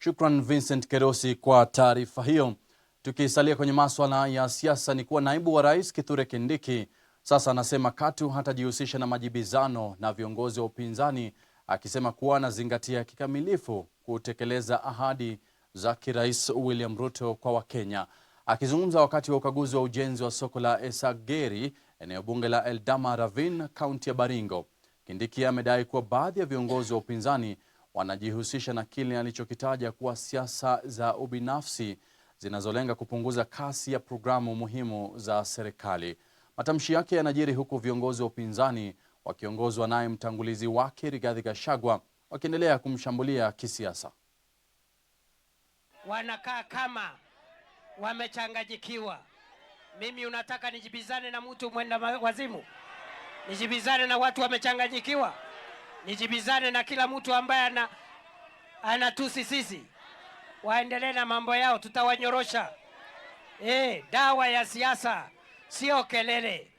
Shukran Vincent Kerosi kwa taarifa hiyo. Tukisalia kwenye masuala ya siasa, ni kuwa naibu wa rais Kithure Kindiki sasa anasema katu hatajihusisha na majibizano na viongozi wa upinzani, akisema kuwa anazingatia kikamilifu kutekeleza ahadi za Rais William Ruto kwa Wakenya. Akizungumza wakati wa ukaguzi wa ujenzi wa soko la Esageri, eneo bunge la Eldama Ravine, kaunti ya Baringo, Kindiki amedai kuwa baadhi ya viongozi wa upinzani wanajihusisha na kile alichokitaja kuwa siasa za ubinafsi zinazolenga kupunguza kasi ya programu muhimu za serikali. Matamshi yake yanajiri huku viongozi wa upinzani wakiongozwa naye mtangulizi wake Rigathi Gachagua wakiendelea kumshambulia kisiasa. Wanakaa kama wamechanganyikiwa. Mimi unataka nijibizane na mtu mwenda wazimu? Nijibizane na watu wamechanganyikiwa? Nijibizane na kila mtu ambaye anatusi sisi? Waendelee na mambo yao, tutawanyorosha. Dawa ya siasa sio kelele.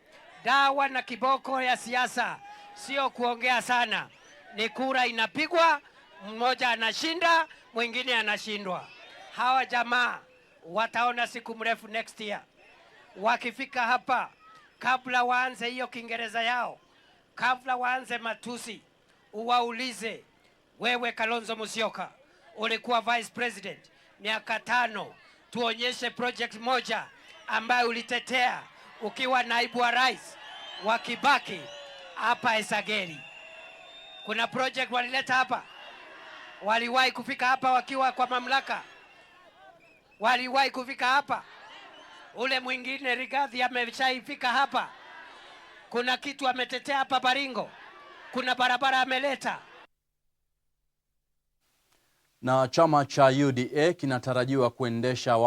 Dawa na kiboko ya siasa sio kuongea sana. Ni kura inapigwa, mmoja anashinda, mwingine anashindwa. Hawa jamaa wataona siku mrefu next year. Wakifika hapa, kabla waanze hiyo Kiingereza yao, kabla waanze matusi, uwaulize, wewe Kalonzo Musyoka ulikuwa vice president miaka 5, tuonyeshe project moja ambayo ulitetea ukiwa naibu wa rais wa Kibaki hapa Esageri. Kuna project walileta hapa? Waliwahi kufika hapa wakiwa kwa mamlaka? Waliwahi kufika hapa? Ule mwingine Rigathi ameshaifika hapa? Kuna kitu ametetea hapa Baringo? Kuna barabara ameleta? Na chama cha UDA kinatarajiwa kuendesha